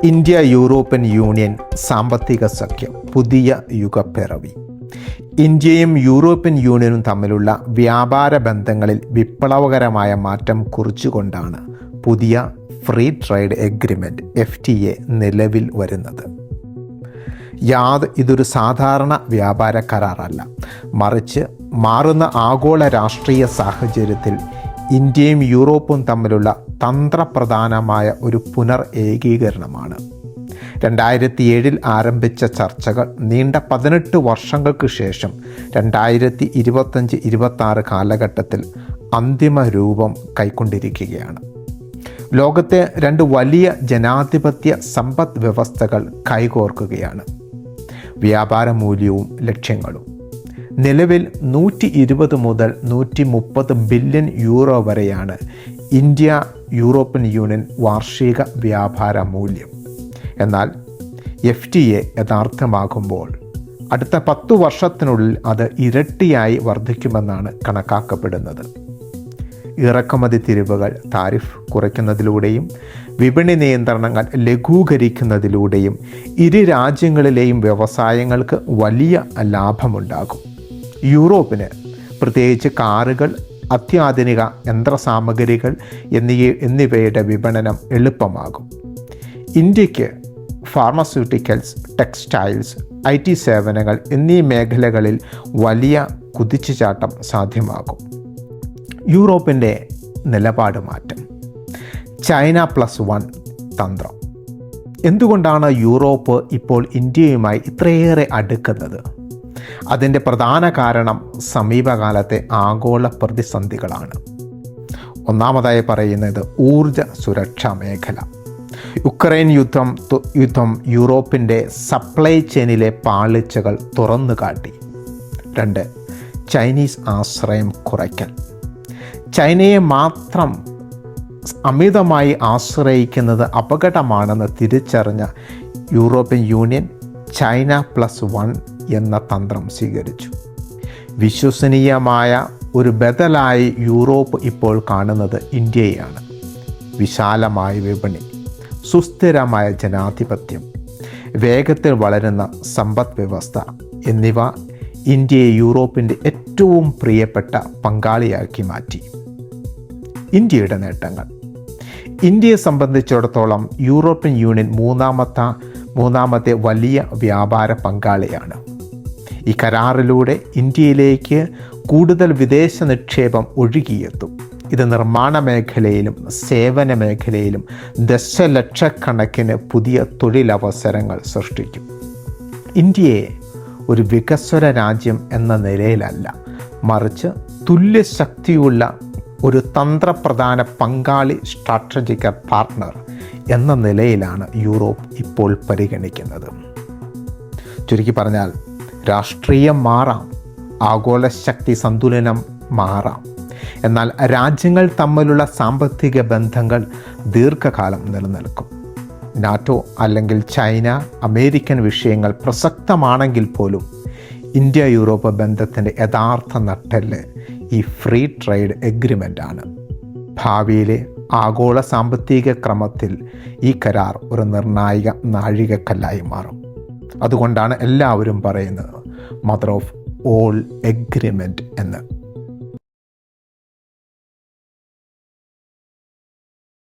India European union സാമ്പത്തിക സഖ്യം പുതിയ യുഗപ്പിറവി. ഇന്ത്യയും യൂറോപ്യൻ യൂണിയനും തമ്മിലുള്ള വ്യാപാര ബന്ധങ്ങളിൽ വിപ്ലവകരമായ മാറ്റം കുറിച്ചുകൊണ്ടാണ് പുതിയ ഫ്രീ ട്രേഡ് എഗ്രിമെൻറ്റ് FTA നിലവിൽ വരുന്നത്. ഇതൊരു സാധാരണ വ്യാപാര കരാറല്ല, മറിച്ച് മാറുന്ന ആഗോള രാഷ്ട്രീയ സാഹചര്യത്തിൽ ഇന്ത്യയും യൂറോപ്പും തമ്മിലുള്ള തന്ത്രപ്രധാനമായ ഒരു ഏകീകരണമാണ്. 2007 ആരംഭിച്ച ചർച്ചകൾ നീണ്ട 18 വർഷങ്ങൾക്ക് ശേഷം 2025-26 കാലഘട്ടത്തിൽ അന്തിമ രൂപം കൈക്കൊണ്ടിരിക്കുകയാണ്. ലോകത്തെ 2 വലിയ ജനാധിപത്യ സമ്പദ് വ്യവസ്ഥകൾ കൈകോർക്കുകയാണ്. വ്യാപാര മൂല്യവും ലക്ഷ്യങ്ങളും. നിലവിൽ 120 മുതൽ 130 ബില്യൺ യൂറോ വരെയാണ് ഇന്ത്യ യൂറോപ്യൻ യൂണിയൻ വാർഷിക വ്യാപാര മൂല്യം. എന്നാൽ FTA യഥാർത്ഥമാകുമ്പോൾ അടുത്ത 10 വർഷത്തിനുള്ളിൽ അത് ഇരട്ടിയായി വർദ്ധിക്കുമെന്നാണ് കണക്കാക്കപ്പെടുന്നത്. ഇറക്കുമതി തീരുവകൾ താരിഫ് കുറയ്ക്കുന്നതിലൂടെയും വിപണി നിയന്ത്രണങ്ങൾ ലഘൂകരിക്കുന്നതിലൂടെയും ഇരു രാജ്യങ്ങളിലെയും വ്യവസായങ്ങൾക്ക് വലിയ ലാഭമുണ്ടാകും. യൂറോപ്പിന് പ്രത്യേകിച്ച് കാറുകൾ, അത്യാധുനിക യന്ത്രസാമഗ്രികൾ എന്നിവയുടെ വിപണനം എളുപ്പമാകും. ഇന്ത്യക്ക് ഫാർമസ്യൂട്ടിക്കൽസ്, ടെക്സ്റ്റൈൽസ്, IT സേവനങ്ങൾ എന്നീ മേഖലകളിൽ വലിയ കുതിച്ചുചാട്ടം സാധ്യമാകും. യൂറോപ്പിൻ്റെ നിലപാട് മാറ്റം. ചൈന +1 തന്ത്രം. എന്തുകൊണ്ടാണ് യൂറോപ്പ് ഇപ്പോൾ ഇന്ത്യയുമായി ഇത്രയേറെ അടുക്കുന്നത്? അതിൻ്റെ പ്രധാന കാരണം സമീപകാലത്തെ ആഗോള പ്രതിസന്ധികളാണ്. ഒന്നാമതായി പറയുന്നത് ഊർജ സുരക്ഷാ മേഖല. യുക്രൈൻ യുദ്ധം യൂറോപ്പിൻ്റെ സപ്ലൈ ചെയിനിലെ പാളിച്ചകൾ തുറന്നു കാട്ടി. 2. ചൈനീസ് ആശ്രയം കുറയ്ക്കൽ. ചൈനയെ മാത്രം അമിതമായി ആശ്രയിക്കുന്നത് അപകടമാണെന്ന് തിരിച്ചറിഞ്ഞ യൂറോപ്യൻ യൂണിയൻ ചൈന +1 എന്ന തന്ത്രം സ്വീകരിച്ചു. വിശ്വസനീയമായ ഒരു ബദലായി യൂറോപ്പ് ഇപ്പോൾ കാണുന്നത് ഇന്ത്യയാണ്. വിശാലമായ വിപണി, സുസ്ഥിരമായ ജനാധിപത്യം, വേഗത്തിൽ വളരുന്ന സമ്പദ് വ്യവസ്ഥ എന്നിവ ഇന്ത്യയെ യൂറോപ്പിൻ്റെ ഏറ്റവും പ്രിയപ്പെട്ട പങ്കാളിയാക്കി മാറ്റി. ഇന്ത്യയുടെ നേട്ടങ്ങൾ. ഇന്ത്യയെ സംബന്ധിച്ചിടത്തോളം യൂറോപ്യൻ യൂണിയൻ മൂന്നാമത്തെ വലിയ വ്യാപാര പങ്കാളിയാണ്. ഈ കരാറിലൂടെ ഇന്ത്യയിലേക്ക് കൂടുതൽ വിദേശ നിക്ഷേപം ഒഴുകിയെത്തും. ഇത് നിർമ്മാണ മേഖലയിലും സേവന മേഖലയിലും ദശലക്ഷക്കണക്കിന് പുതിയ തൊഴിലവസരങ്ങൾ സൃഷ്ടിക്കും. ഇന്ത്യയെ ഒരു വികസ്വര രാജ്യം എന്ന നിലയിലല്ല, മറിച്ച് തുല്യശക്തിയുള്ള ഒരു തന്ത്രപ്രധാന പങ്കാളി, സ്ട്രാറ്റജിക്കൽ പാർട്ട്ണർ എന്ന നിലയിലാണ് യൂറോപ്പ് ഇപ്പോൾ പരിഗണിക്കുന്നത്. ചുരുക്കി പറഞ്ഞാൽ, രാഷ്ട്രീയം മാറാം, ആഗോള ശക്തി സന്തുലനം മാറാം, എന്നാൽ രാജ്യങ്ങൾ തമ്മിലുള്ള സാമ്പത്തിക ബന്ധങ്ങൾ ദീർഘകാലം നിലനിൽക്കും. നാറ്റോ അല്ലെങ്കിൽ ചൈന, അമേരിക്കൻ വിഷയങ്ങൾ പ്രസക്തമാണെങ്കിൽ പോലും ഇന്ത്യ യൂറോപ്പ് ബന്ധത്തിൻ്റെ യഥാർത്ഥ നട്ടെല്ല് ഈ ഫ്രീ ട്രേഡ് എഗ്രിമെൻ്റ് ആണ്. ഭാവിയിലെ ആഗോള സാമ്പത്തിക ക്രമത്തിൽ ഈ കരാർ ഒരു നിർണായക നാഴികക്കല്ലായി മാറും. അതുകൊണ്ടാണ് എല്ലാവരും പറയുന്നത് മദർ ഓഫ് ഓൾ എഗ്രിമെൻ്റ് എന്ന്.